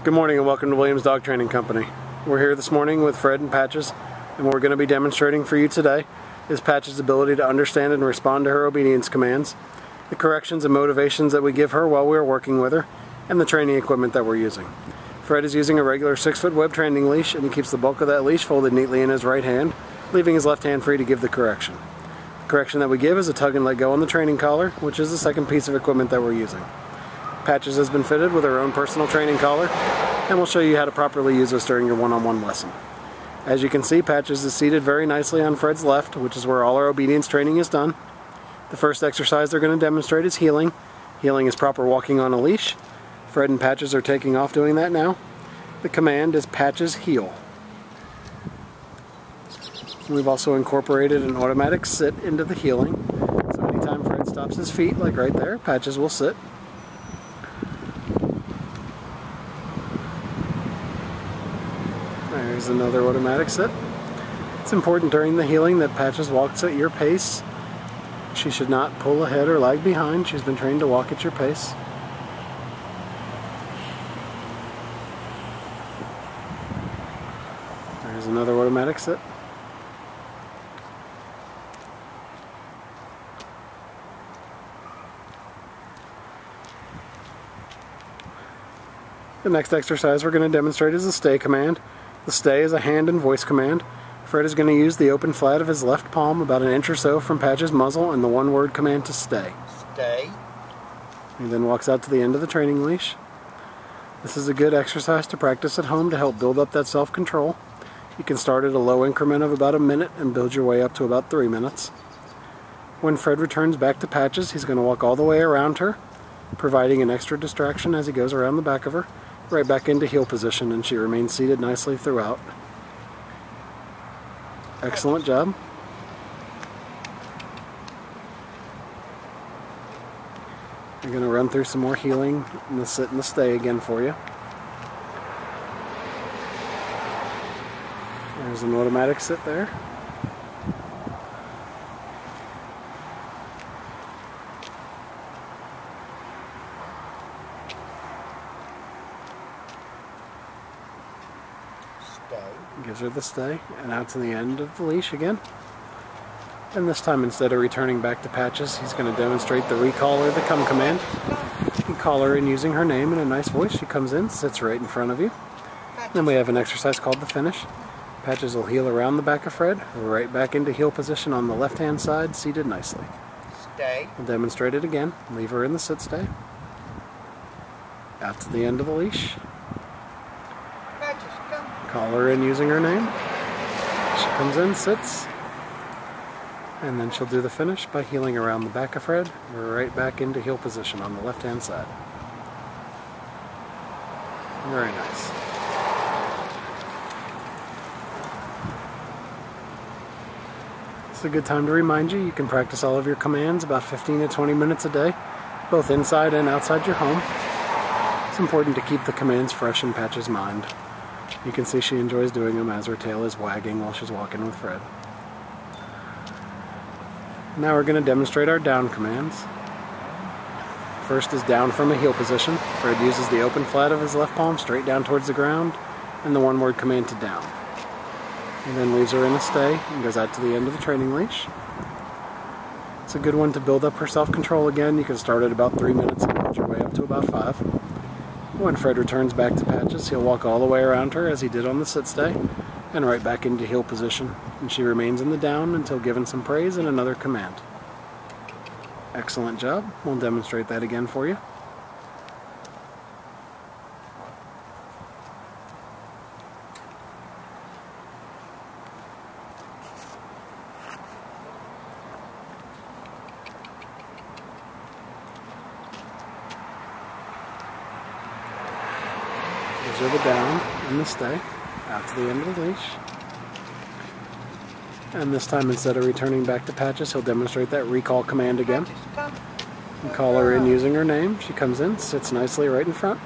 Good morning and welcome to Williams Dog Training Company. We're here this morning with Fred and Patches, and what we're going to be demonstrating for you today is Patches' ability to understand and respond to her obedience commands, the corrections and motivations that we give her while we're working with her, and the training equipment that we're using. Fred is using a regular 6-foot web training leash, and he keeps the bulk of that leash folded neatly in his right hand, leaving his left hand free to give the correction. The correction that we give is a tug and let go on the training collar, which is the second piece of equipment that we're using. Patches has been fitted with her own personal training collar, and we'll show you how to properly use this during your one-on-one lesson. As you can see, Patches is seated very nicely on Fred's left, which is where all our obedience training is done. The first exercise they're going to demonstrate is heeling. Heeling is proper walking on a leash. Fred and Patches are taking off doing that now. The command is Patches heel. We've also incorporated an automatic sit into the heeling. So anytime Fred stops his feet, like right there, Patches will sit. There's another automatic sit. It's important during the heeling that Patches walks at your pace. She should not pull ahead or lag behind. She's been trained to walk at your pace. There's another automatic sit. The next exercise we're going to demonstrate is the stay command. The stay is a hand and voice command. Fred is going to use the open flat of his left palm about an inch or so from Patches' muzzle and the one-word command to stay. Stay. He then walks out to the end of the training leash. This is a good exercise to practice at home to help build up that self-control. You can start at a low increment of about a minute and build your way up to about 3 minutes. When Fred returns back to Patches, he's going to walk all the way around her, providing an extra distraction as he goes around the back of her, right back into heel position, and she remains seated nicely throughout. Excellent job. I'm going to run through some more heeling and the sit and the stay again for you. There's an automatic sit there. Gives her the stay, and out to the end of the leash again. And this time, instead of returning back to Patches, he's going to demonstrate the recall or the come command. You call her in using her name in a nice voice. She comes in, sits right in front of you. Then we have an exercise called the finish. Patches will heel around the back of Fred, right back into heel position on the left-hand side, seated nicely. Stay. We'll demonstrate it again. Leave her in the sit stay. Out to the end of the leash. Call her in using her name. She comes in, sits, and then she'll do the finish by heeling around the back of Fred, right back into heel position on the left-hand side. Very nice. It's a good time to remind you, you can practice all of your commands about 15 to 20 minutes a day, both inside and outside your home. It's important to keep the commands fresh in Patches' mind. You can see she enjoys doing them as her tail is wagging while she's walking with Fred. Now we're going to demonstrate our down commands. First is down from a heel position. Fred uses the open flat of his left palm straight down towards the ground and the one-word command to down. He then leaves her in a stay and goes out to the end of the training leash. It's a good one to build up her self-control again. You can start at about 3 minutes and build your way up to about 5. When Fred returns back to Patches, he'll walk all the way around her as he did on the sit stay and right back into heel position, and she remains in the down until given some praise and another command. Excellent job. We'll demonstrate that again for you. Those are the down and the stay, out to the end of the leash. And this time, instead of returning back to Patches, he'll demonstrate that recall command again. You call her in using her name. She comes in, sits nicely right in front.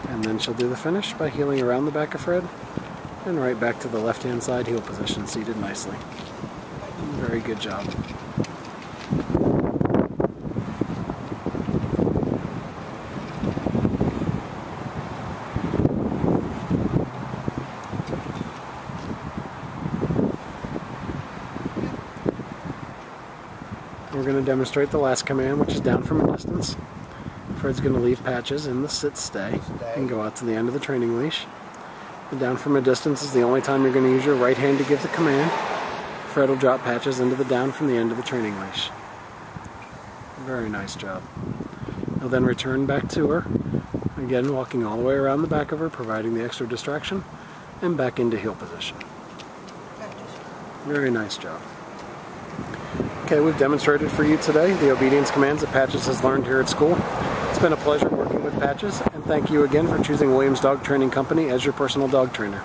And then she'll do the finish by heeling around the back of Fred and right back to the left-hand side heel position, seated nicely. Very good job. going to demonstrate the last command, which is down from a distance. Fred's going to leave Patches in the sit-stay and go out to the end of the training leash. The down from a distance is the only time you're going to use your right hand to give the command. Fred will drop Patches into the down from the end of the training leash. Very nice job. He'll then return back to her, again walking all the way around the back of her, providing the extra distraction, and back into heel position. Very nice job. Okay, we've demonstrated for you today the obedience commands that Patches has learned here at school. It's been a pleasure working with Patches, and thank you again for choosing Williams Dog Training Company as your personal dog trainer.